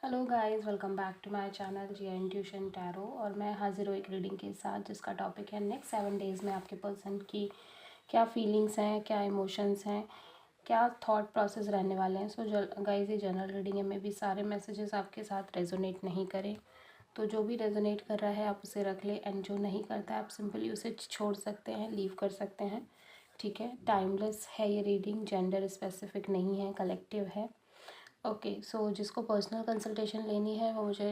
Hello guys, welcome back to my channel G intuition tarot. और मैं हाजिर हूँ एक रीडिंग के साथ जिसका टॉपिक है नेक्स्ट 7 डेज़ में आपके पर्सन की क्या फीलिंग्स हैं, क्या इमोशंस हैं, क्या थॉट प्रोसेस रहने वाले हैं। सो गाइस, ये जनरल रीडिंग है, में भी सारे मैसेजेस आपके साथ रेजोनेट नहीं करें, तो जो भी रेजोनेट कर रहा है आप उसे रख लें, एंड जो नहीं करता है आप सिंपली उसे छोड़ सकते हैं, लीव कर सकते हैं। ठीक है, टाइमलेस है ये रीडिंग, जेंडर स्पेसिफिक नहीं है, कलेक्टिव है। ओके, सो जिसको पर्सनल कंसल्टेशन लेनी है वो मुझे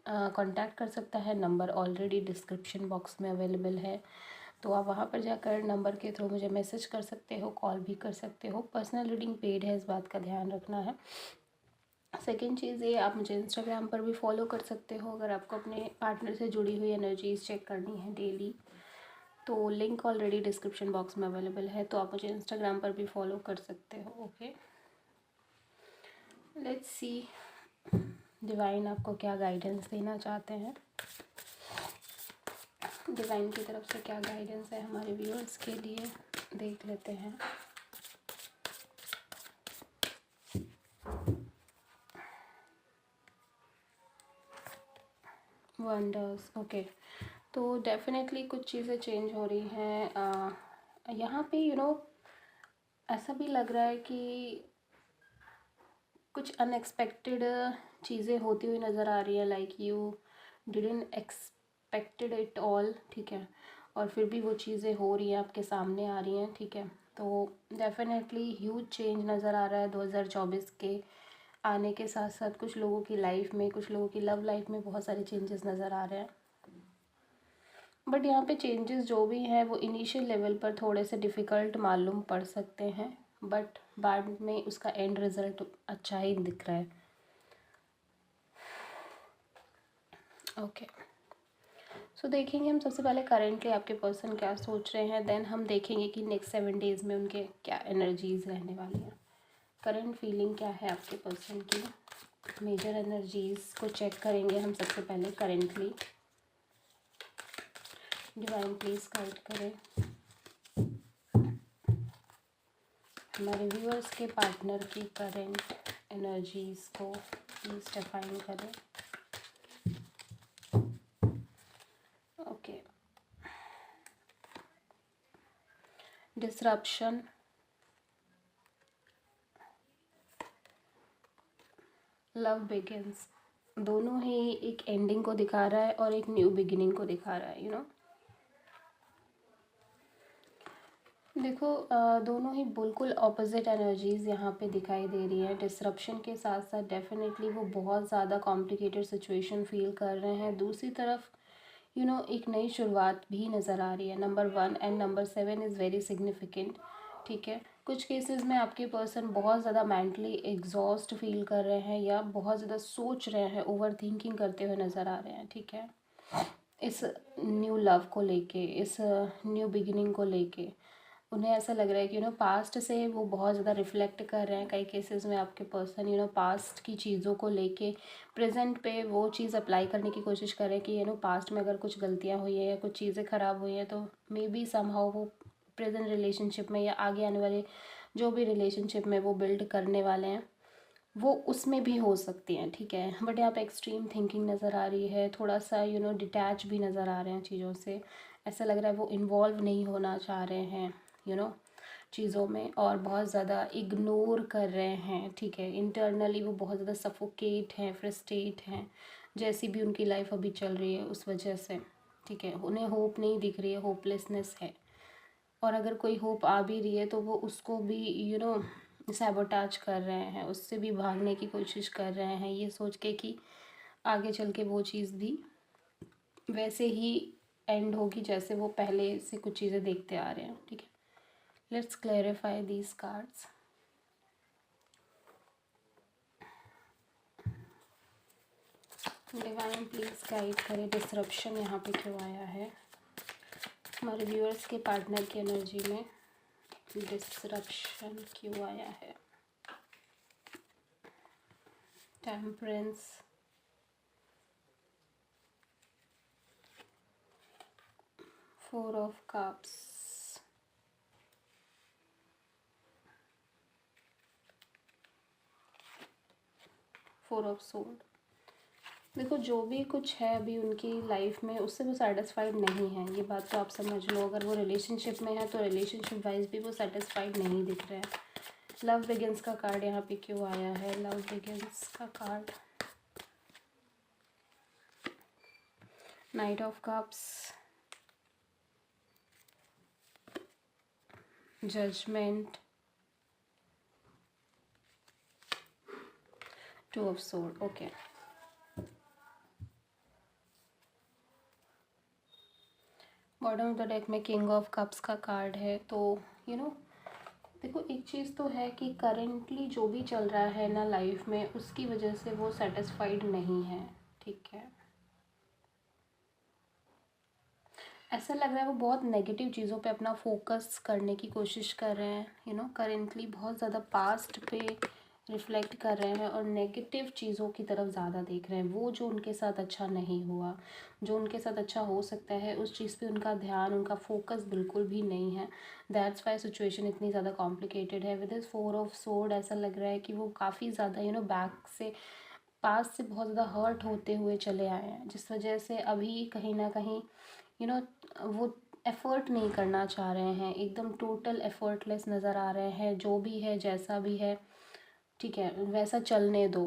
कांटेक्ट कर सकता है। नंबर ऑलरेडी डिस्क्रिप्शन बॉक्स में अवेलेबल है, तो आप वहाँ पर जाकर नंबर के थ्रू मुझे मैसेज कर सकते हो, कॉल भी कर सकते हो। पर्सनल रीडिंग पेड है, इस बात का ध्यान रखना है। सेकेंड चीज़ ये, आप मुझे इंस्टाग्राम पर भी फॉलो कर सकते हो अगर आपको अपने पार्टनर से जुड़ी हुई एनर्जीज चेक करनी है डेली, तो लिंक ऑलरेडी डिस्क्रिप्शन बॉक्स में अवेलेबल है, तो आप मुझे इंस्टाग्राम पर भी फॉलो कर सकते हो। ओके, लेट्स सी डिवाइन आपको क्या गाइडेंस देना चाहते हैं। डिवाइन की तरफ से क्या गाइडेंस है हमारे व्यूअर्स के लिए, देख लेते हैं। वंडर्स, ओके, तो डेफिनेटली कुछ चीज़ें चेंज हो रही हैं यहाँ पे। ऐसा भी लग रहा है कि कुछ अनएक्सपेक्टेड चीज़ें होती हुई नज़र आ रही है, like you didn't expected it all. ठीक है, और फिर भी वो चीज़ें हो रही हैं, आपके सामने आ रही हैं। ठीक है, तो डेफिनेटली ह्यूज चेंज नज़र आ रहा है 2024 के आने के साथ साथ। कुछ लोगों की लाइफ में, कुछ लोगों की लव लाइफ में बहुत सारे चेंजेस नज़र आ रहे हैं, बट यहाँ पे चेंजेस जो भी हैं वो इनिशियल लेवल पर थोड़े से डिफ़िकल्ट मालूम पड़ सकते हैं, बट बाद में उसका एंड रिज़ल्ट अच्छा ही दिख रहा है। ओके, सो देखेंगे हम सबसे पहले करेंटली आपके पर्सन क्या सोच रहे हैं, देन हम देखेंगे कि नेक्स्ट 7 डेज़ में उनके क्या एनर्जीज़ रहने वाली हैं। करंट फीलिंग क्या है आपके पर्सन की, मेजर एनर्जीज़ को चेक करेंगे हम सबसे पहले करेंटली। डिवाइन प्लीज़ गाइड करें हमारे व्यूअर्स के पार्टनर की करेंट एनर्जीज़ को, प्लीज़ डिफाइन करें। ओके, डिसरप्शन, लव बिगिंस, दोनों ही एक एंडिंग को दिखा रहा है और एक न्यू बिगिनिंग को दिखा रहा है। देखो, दोनों ही बिल्कुल ऑपोजिट एनर्जीज़ यहाँ पे दिखाई दे रही है। डिसरप्शन के साथ साथ डेफिनेटली वो बहुत ज़्यादा कॉम्प्लिकेटेड सिचुएशन फील कर रहे हैं। दूसरी तरफ एक नई शुरुआत भी नज़र आ रही है। Number 1 and number 7 is very significant. ठीक है, कुछ केसेस में आपके पर्सन बहुत ज़्यादा मेंटली एग्जॉस्ट फील कर रहे हैं या बहुत ज़्यादा सोच रहे हैं, ओवर थिंकिंग करते हुए नज़र आ रहे हैं। ठीक है, इस न्यू लव को लेके, इस न्यू बिगिनिंग को लेके उन्हें ऐसा लग रहा है कि पास्ट से वो बहुत ज़्यादा रिफ्लेक्ट कर रहे हैं। कई केसेस में आपके पर्सन पास्ट की चीज़ों को लेके प्रेजेंट पे वो चीज़ अप्लाई करने की कोशिश कर रहे हैं कि पास्ट में अगर कुछ गलतियाँ हुई हैं या कुछ चीज़ें ख़राब हुई हैं तो मे बी समहाउ वो प्रेजेंट रिलेशनशिप में या आगे आने वाले जो भी रिलेशनशिप में वो बिल्ड करने वाले हैं वो उसमें भी हो सकती हैं। ठीक है, बट यहाँ पे एक्सट्रीम थिंकिंग नज़र आ रही है, थोड़ा सा डिटैच भी नज़र आ रहे हैं चीज़ों से। ऐसा लग रहा है वो इन्वॉल्व नहीं होना चाह रहे हैं चीज़ों में, और बहुत ज़्यादा इग्नोर कर रहे हैं। ठीक है, इंटरनली वो बहुत ज़्यादा सफोकेट हैं, फ्रस्ट्रेट हैं, जैसी भी उनकी लाइफ अभी चल रही है उस वजह से। ठीक है, उन्हें होप नहीं दिख रही है, होपलेसनेस है, और अगर कोई होप आ भी रही है तो वो उसको भी सैबोटाज कर रहे हैं, उससे भी भागने की कोशिश कर रहे हैं, ये सोच के कि आगे चल के वो चीज़ भी वैसे ही एंड होगी जैसे वो पहले से कुछ चीज़ें देखते आ रहे हैं। ठीक है, let's clarify these cards. Divine please guide करें डिसरप्शन यहाँ पे क्यों आया है हमारे व्यूअर्स के पार्टनर की एनर्जी में, डिसरप्शन क्यों आया है। Temperance, 4 of cups, 4 of sword. देखो जो भी कुछ है अभी उनकी लाइफ में उससे वो सेटिस्फाइड नहीं है, ये बात तो आप समझ लो। अगर वो रिलेशनशिप में है तो रिलेशनशिप वाइज भी वो सेटिस्फाइड नहीं दिख रहा है। लव बिगिंस का कार्ड यहाँ पे क्यों आया है? लव बिगिंस का card, knight of cups, judgement, two of sword. Okay, bottom of the deck में किंग ऑफ कप्स का कार्ड है। तो यू नो देखो एक चीज़ तो है कि करेंटली जो भी चल रहा है ना लाइफ में, उसकी वजह से वो सेटिस्फाइड नहीं है, ठीक है। ऐसा लग रहा है वो बहुत नेगेटिव चीज़ों पे अपना फोकस करने की कोशिश कर रहे हैं, करेंटली बहुत ज़्यादा पास्ट पे रिफ्लेक्ट कर रहे हैं और नेगेटिव चीज़ों की तरफ ज़्यादा देख रहे हैं। वो जो उनके साथ अच्छा नहीं हुआ, जो उनके साथ अच्छा हो सकता है, उस चीज़ पे उनका ध्यान, उनका फोकस बिल्कुल भी नहीं है। दैट्स वाई सिचुएशन इतनी ज़्यादा कॉम्प्लिकेटेड है। विद दिस 4 ऑफ सोर्ड ऐसा लग रहा है कि वो काफ़ी ज़्यादा बैक से, पास से बहुत ज़्यादा हर्ट होते हुए चले आए हैं, जिस वजह से अभी कहीं ना कहीं यू नो वो एफ़र्ट नहीं करना चाह रहे हैं, एकदम टोटल एफ़र्टलेस नज़र आ रहे हैं। जो भी है जैसा भी है, ठीक है, वैसा चलने दो।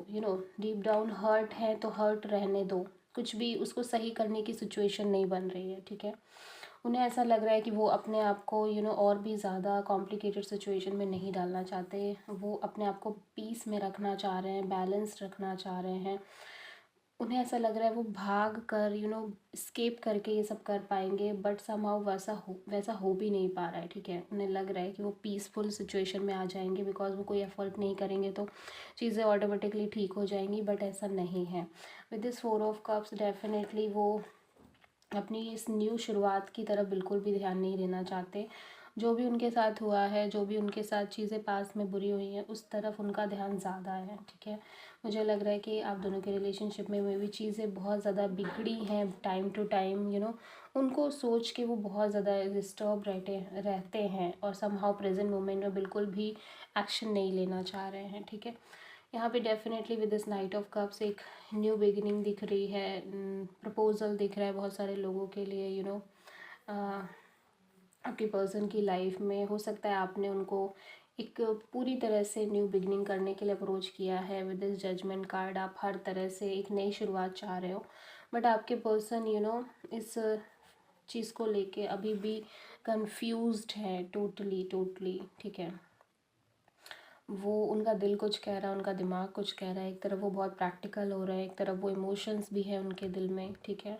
डीप डाउन हर्ट है तो हर्ट रहने दो, कुछ भी उसको सही करने की सिचुएशन नहीं बन रही है, ठीक है। उन्हें ऐसा लग रहा है कि वो अपने आप को और भी ज़्यादा कॉम्प्लिकेटेड सिचुएशन में नहीं डालना चाहते। वो अपने आप को पीस में रखना चाह रहे हैं, बैलेंस रखना चाह रहे हैं। उन्हें ऐसा लग रहा है वो भाग कर स्केप करके ये सब कर पाएंगे, बट समहाउ वैसा हो भी नहीं पा रहा है, ठीक है। उन्हें लग रहा है कि वो पीसफुल सिचुएशन में आ जाएंगे बिकॉज वो कोई एफर्ट नहीं करेंगे तो चीज़ें ऑटोमेटिकली ठीक हो जाएंगी, बट ऐसा नहीं है। With this 4 of cups definitely वो अपनी इस न्यू शुरुआत की तरफ बिल्कुल भी ध्यान नहीं देना चाहते। जो भी उनके साथ हुआ है, जो भी उनके साथ चीज़ें पास में बुरी हुई हैं, उस तरफ उनका ध्यान ज़्यादा है, ठीक है। मुझे लग रहा है कि आप दोनों के रिलेशनशिप में भी चीज़ें बहुत ज़्यादा बिगड़ी हैं टाइम टू टाइम, उनको सोच के वो बहुत ज़्यादा डिस्टर्ब रहते हैं और समहाउ प्रेजेंट मोमेंट में बिल्कुल भी एक्शन नहीं लेना चाह रहे हैं, ठीक है। यहाँ पे definitely with this night of cups एक न्यू बिगिनिंग दिख रही है, प्रपोजल दिख रहा है बहुत सारे लोगों के लिए। आपकी पर्सन की लाइफ में हो सकता है आपने उनको एक पूरी तरह से न्यू बिगनिंग करने के लिए अप्रोच किया है। विद दिस जजमेंट कार्ड आप हर तरह से एक नई शुरुआत चाह रहे हो, बट आपके पर्सन इस चीज़ को लेके अभी भी कंफ्यूज्ड है, टोटली, ठीक है। वो उनका दिल कुछ कह रहा है, उनका दिमाग कुछ कह रहा है। एक तरफ वो बहुत प्रैक्टिकल हो रहा है, एक तरफ वो इमोशंस भी है उनके दिल में, ठीक है।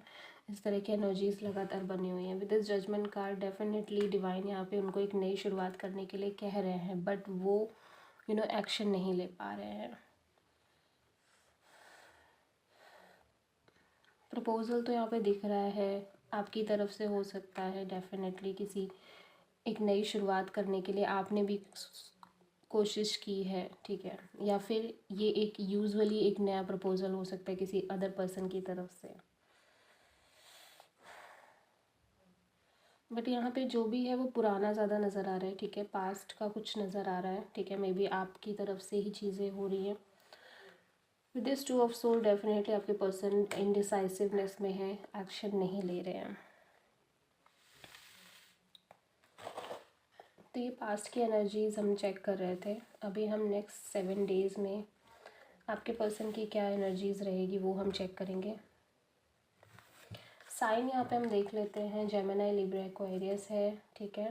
इस तरह की एनर्जीज लगातार बनी हुई हैं। With this judgement card definitely divine यहाँ पे उनको एक नई शुरुआत करने के लिए कह रहे हैं, बट वो एक्शन नहीं ले पा रहे हैं। प्रपोजल तो यहाँ पे दिख रहा है आपकी तरफ से, हो सकता है डेफिनेटली किसी एक नई शुरुआत करने के लिए आपने भी कोशिश की है, ठीक है। या फिर ये एक यूजुअली एक नया प्रपोजल हो सकता है किसी अदर पर्सन की तरफ से, बट यहाँ पे जो भी है वो पुराना ज़्यादा नज़र आ रहा है, ठीक है। पास्ट का कुछ नज़र आ रहा है, ठीक है। मे बी आपकी तरफ से ही चीज़ें हो रही हैं। With this 2 of soul definitely आपके पर्सन इनडिसाइसिवनेस में है, एक्शन नहीं ले रहे हैं। तो ये पास्ट की एनर्जीज हम चेक कर रहे थे। अभी हम नेक्स्ट 7 डेज़ में आपके पर्सन की क्या एनर्जीज़ रहेगी वो हम चेक करेंगे। साइन यहाँ पे हम देख लेते हैं, जेमिनी, लिब्रा, एक्वेरियस है, ठीक है।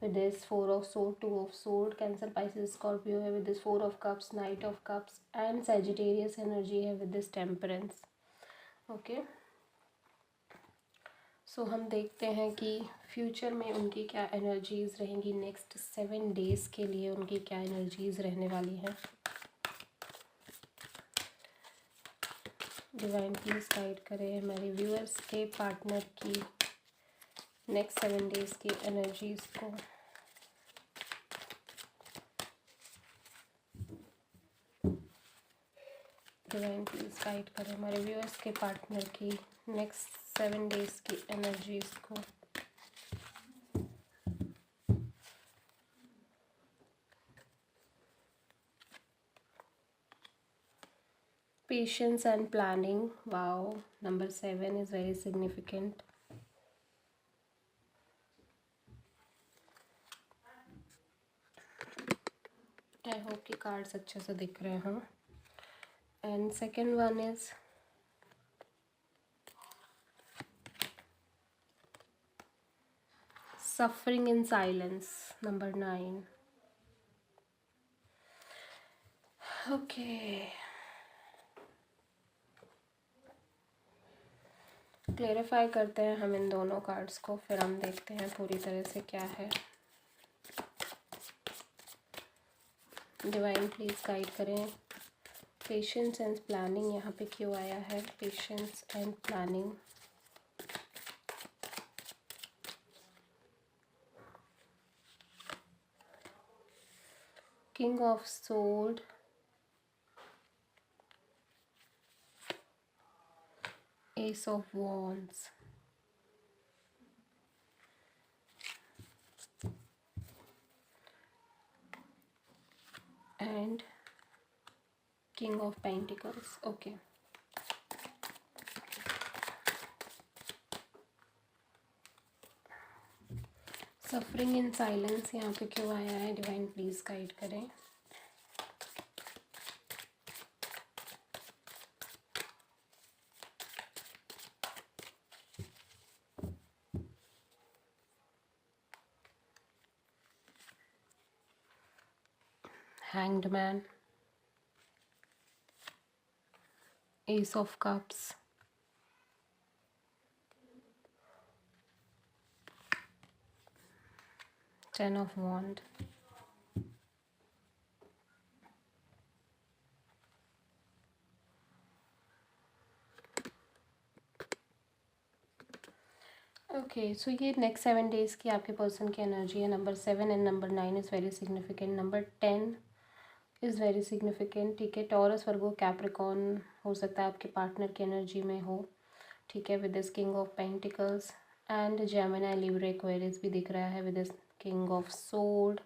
With this 4 of sword, 2 of sword, cancer, Pisces, Scorpio है। With this 4 of cups, knight of cups and Sagittarius energy है with this temperance, okay. So हम देखते हैं कि फ्यूचर में उनकी क्या एनर्जीज़ रहेंगी, नेक्स्ट 7 डेज़ के लिए उनकी क्या एनर्जीज़ रहने वाली हैं। डिवाइन प्लीज़ गाइड करें हमारे व्यूअर्स के पार्टनर की नेक्स्ट 7 डेज़ की एनर्जीज़ को। डिवाइन प्लीज़ गाइड करें हमारे व्यूअर्स के पार्टनर की नेक्स्ट 7 डेज़ की एनर्जीज़ को। Patience and planning. Wow, number 7 is very significant. I hope कि कार्ड्स अच्छे से दिख रहे हों. And second one is suffering in silence, number 9. Okay. Clarify करते हैं हम इन दोनों कार्ड्स को, फिर हम देखते हैं पूरी तरह से क्या है. डिवाइन प्लीज़ गाइड करें. पेशेंस एंड प्लानिंग यहाँ पे क्यों आया है? Patience and planning. King of sword, ace of wands, and King of Pentacles. Okay. Suffering in silence यहाँ पे क्यों आया है? डिवाइन प्लीज गाइड करें. Hanged Man, Ace of Cups, Ten of Wands, okay. So ये नेक्स्ट 7 डेज़ की आपके person की एनर्जी है. Number 7 and number 9 is very significant. Number 10 is very significant. ठीक है. टॉरस, वर्गो, कैप्रिकॉर्न हो सकता है आपके पार्टनर की एनर्जी में हो. ठीक है. With this king of pentacles and Gemini, Libra, Aquarius भी दिख रहा है with this king of sword.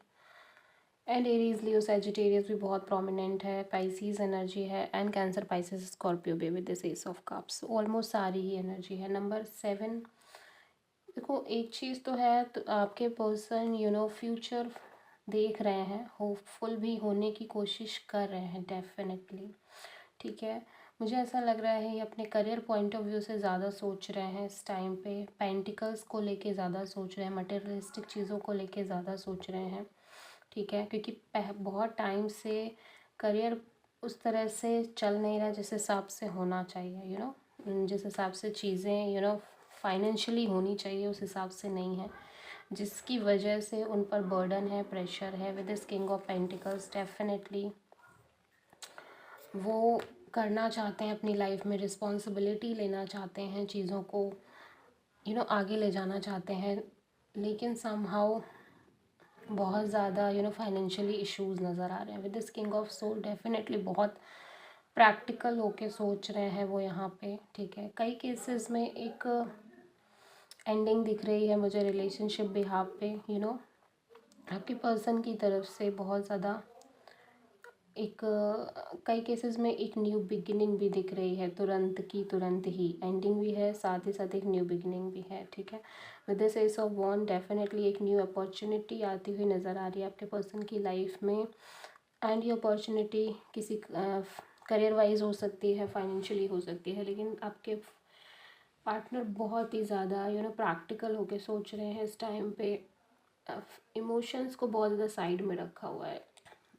And Aries, Leo, Sagittarius भी बहुत प्रोमिनेंट है. पाइसीज एनर्जी है एंड कैंसर, पाइसेस, स्कॉर्पियो भी with this ace of cups. Almost सारी ही एनर्जी है. नंबर 7, देखो एक चीज़ तो है, तो आपके पर्सन फ्यूचर देख रहे हैं, होपफुल भी होने की कोशिश कर रहे हैं डेफिनेटली. ठीक है. मुझे ऐसा लग रहा है ये अपने करियर पॉइंट ऑफ व्यू से ज़्यादा सोच रहे हैं इस टाइम पे. पेंटिकल्स को लेके ज़्यादा सोच रहे हैं, मटेरियलिस्टिक चीज़ों को लेके ज़्यादा सोच रहे हैं. ठीक है. क्योंकि बहुत टाइम से करियर उस तरह से चल नहीं रहा जिस हिसाब से होना चाहिए. जिस हिसाब से चीज़ें फाइनेंशियली होनी चाहिए उस हिसाब से नहीं है, जिसकी वजह से उन पर बर्डन है, प्रेशर है. With this king of pentacles definitely वो करना चाहते हैं अपनी लाइफ में, रिस्पॉन्सिबिलिटी लेना चाहते हैं, चीज़ों को आगे ले जाना चाहते हैं, लेकिन समहाउ बहुत ज़्यादा फाइनेंशियली इश्यूज़ नज़र आ रहे हैं. With this king of soul definitely बहुत प्रैक्टिकल होके सोच रहे हैं वो यहाँ पे. ठीक है. कई केसेस में एक एंडिंग दिख रही है मुझे रिलेशनशिप बिहाफ पे. आपके पर्सन की तरफ से बहुत ज़्यादा एक कई केसेस में एक न्यू बिगिनिंग भी दिख रही है. तुरंत की तुरंत ही एंडिंग भी है, साथ ही साथ एक न्यू बिगिनिंग भी है. ठीक है. With this ace of wand definitely एक न्यू अपॉर्चुनिटी आती हुई नज़र आ रही है आपके पर्सन की लाइफ में. एंड ये अपॉर्चुनिटी किसी करियर वाइज हो सकती है, फाइनेंशियली हो सकती है, लेकिन आपके पार्टनर बहुत ही ज़्यादा प्रैक्टिकल होके सोच रहे हैं इस टाइम पे. इमोशंस को बहुत ज़्यादा साइड में रखा हुआ है.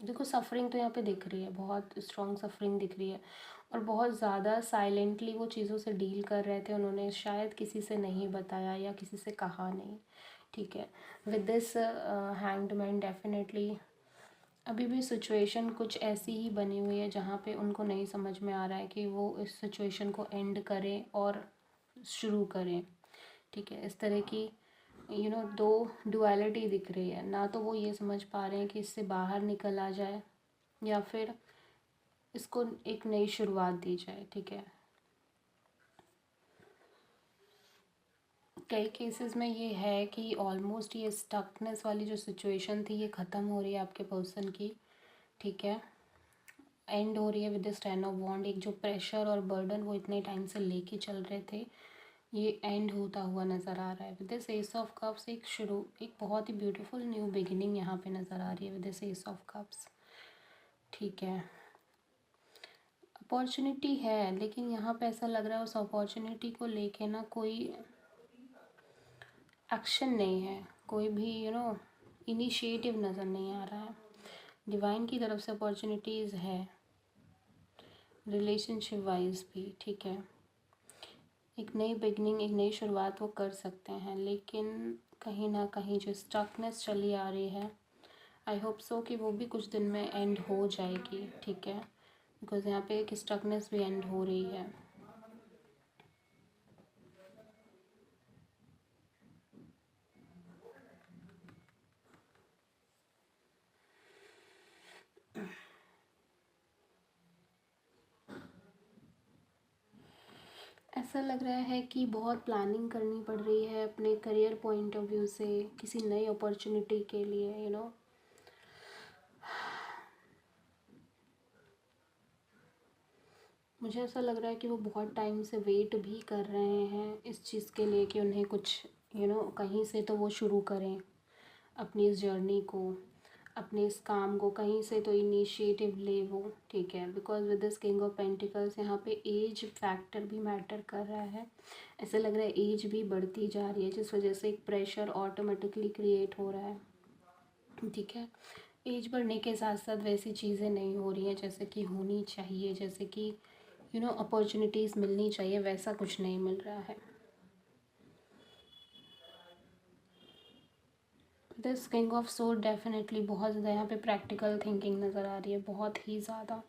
देखो सफरिंग तो यहाँ पे दिख रही है, बहुत स्ट्रॉन्ग सफरिंग दिख रही है, और बहुत ज़्यादा साइलेंटली वो चीज़ों से डील कर रहे थे. उन्होंने शायद किसी से नहीं बताया या किसी से कहा नहीं. ठीक है. With this hanged man definitely अभी भी सिचुएशन कुछ ऐसी ही बनी हुई है जहाँ पे उनको नहीं समझ में आ रहा है कि वो इस सिचुएशन को एंड करें और शुरू करें. ठीक है. इस तरह की दो डुअलिटी दिख रही है. ना तो वो ये समझ पा रहे हैं कि इससे बाहर निकल आ जाए या फिर इसको एक नई शुरुआत दी जाए. ठीक है. कई केसेस में ये है कि ऑलमोस्ट ये स्टकनेस वाली जो सिचुएशन थी ये ख़त्म हो रही है आपके पर्सन की. ठीक है. एंड हो रही है विद दिस 10 ऑफ वॉन्ड। एक जो प्रेशर और बर्डन वो इतने टाइम से लेके चल रहे थे, ये एंड होता हुआ नज़र आ रहा है with this ace of cups. एक बहुत ही ब्यूटीफुल न्यू बिगिनिंग यहाँ पे नज़र आ रही है with this ace of cups. ठीक है, अपॉर्चुनिटी है, लेकिन यहाँ पे ऐसा लग रहा है उस अपॉर्चुनिटी को लेके ना कोई एक्शन नहीं है, कोई भी इनिशिएटिव नज़र नहीं आ रहा है। डिवाइन की तरफ से अपॉर्चुनिटीज़ है रिलेशनशिप वाइज भी। ठीक है, एक नई बिगनिंग, एक नई शुरुआत वो कर सकते हैं, लेकिन कहीं ना कहीं जो स्टकनेस चली आ रही है, आई होप सो कि वो भी कुछ दिन में एंड हो जाएगी। ठीक है, बिकॉज यहाँ पे एक स्टकनेस भी एंड हो रही है। ऐसा लग रहा है कि बहुत प्लानिंग करनी पड़ रही है अपने करियर पॉइंट ऑफ व्यू से, किसी नई अपॉर्चुनिटी के लिए मुझे ऐसा लग रहा है कि वो बहुत टाइम से वेट भी कर रहे हैं इस चीज़ के लिए कि उन्हें कुछ कहीं से तो वो शुरू करें अपनी इस जर्नी को, अपने इस काम को, कहीं से तो इनिशिएटिव ले वो। ठीक है, because with this king of pentacles यहाँ पे एज फैक्टर भी मैटर कर रहा है। ऐसा लग रहा है एज भी बढ़ती जा रही है, जिस वजह से एक प्रेशर ऑटोमेटिकली क्रिएट हो रहा है। ठीक है, एज बढ़ने के साथ साथ वैसी चीज़ें नहीं हो रही हैं जैसे कि होनी चाहिए, जैसे कि अपॉर्चुनिटीज़ मिलनी चाहिए, वैसा कुछ नहीं मिल रहा है। This king of sword definitely बहुत ज़्यादा यहाँ पे प्रैक्टिकल थिंकिंग नज़र आ रही है, बहुत ही ज़्यादा।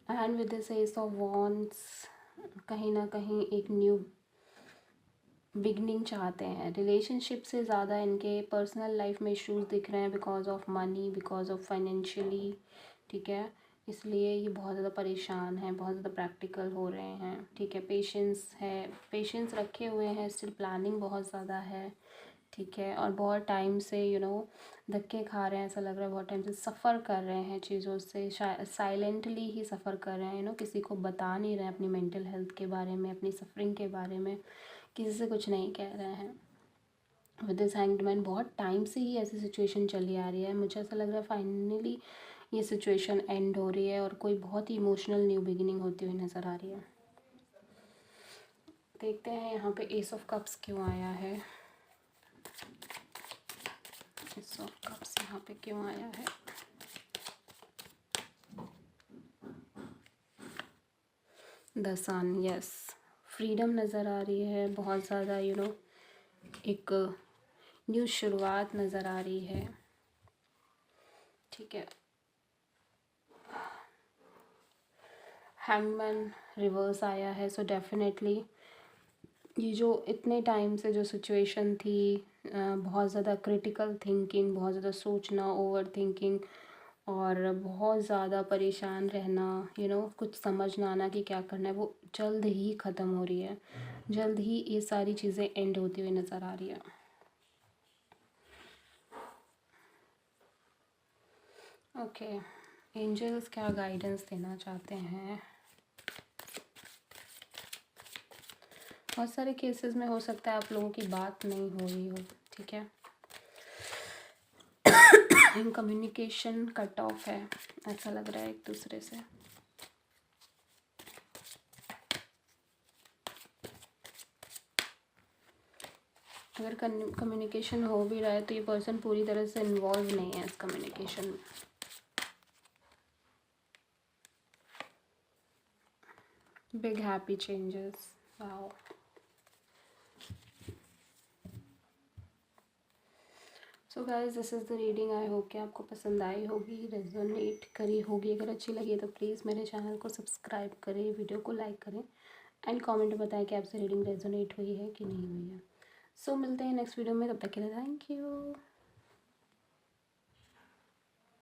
And with this ace of wands कहीं ना कहीं एक न्यू बिगनिंग चाहते हैं। रिलेशनशिप से ज़्यादा इनके पर्सनल लाइफ में इश्यूज दिख रहे हैं because of money, because of financially. ठीक है, इसलिए ये बहुत ज़्यादा परेशान हैं, बहुत ज़्यादा प्रैक्टिकल हो रहे हैं। ठीक है, पेशेंस है, पेशेंस रखे हुए हैं, स्टिल प्लानिंग बहुत ज़्यादा है। ठीक है, और बहुत टाइम से धक्के खा रहे हैं, ऐसा लग रहा है बहुत टाइम से सफ़र कर रहे हैं चीज़ों से, साइलेंटली ही सफ़र कर रहे हैं किसी को बता नहीं रहे हैं अपनी मेंटल हेल्थ के बारे में, अपनी सफरिंग के बारे में, किसी से कुछ नहीं कह रहे हैं। विद दिस हैंग्ड मैन बहुत टाइम से ही ऐसी सिचुएशन चली आ रही है। मुझे ऐसा लग रहा है फाइनली ये सिचुएशन एंड हो रही है और कोई बहुत ही इमोशनल न्यू बिगिनिंग होती हुई नज़र आ रही है। देखते हैं यहाँ पे एस ऑफ कप्स क्यों आया है, एस ऑफ कप्स यहाँ पे क्यों आया है। द सन, यस, फ्रीडम नज़र आ रही है बहुत ज़्यादा, एक न्यू शुरुआत नज़र आ रही है। ठीक है, हैंगमैन रिवर्स आया है, सो डेफिनेटली ये जो इतने टाइम से जो सिचुएशन थी, बहुत ज़्यादा क्रिटिकल थिंकिंग, बहुत ज़्यादा सोचना, ओवर थिंकिंग और बहुत ज़्यादा परेशान रहना, कुछ समझ ना आना कि क्या करना है, वो जल्द ही ख़त्म हो रही है, जल्द ही ये सारी चीज़ें एंड होती हुई नज़र आ रही है। ओके, एंजल्स क्या गाइडेंस देना चाहते हैं। बहुत सारे केसेस में हो सकता है आप लोगों की बात नहीं हो रही हो। ठीक है, कम्युनिकेशन कट ऑफ है, ऐसा लग रहा है एक दूसरे से। अगर कम्युनिकेशन हो भी रहा है तो ये पर्सन पूरी तरह से इन्वॉल्व नहीं है इस कम्युनिकेशन में। Big happy changes, wow. So guys, this is the reading. I hope कि आपको पसंद आई होगी, रेजोनेट करी होगी। अगर अच्छी लगी तो प्लीज़ मेरे चैनल को सब्सक्राइब करें, वीडियो को लाइक करें एंड कमेंट में बताएं कि आपसे रीडिंग रेजोनेट हुई है कि नहीं हुई है। सो मिलते हैं नेक्स्ट वीडियो में, तब तक के लिए थैंक यू।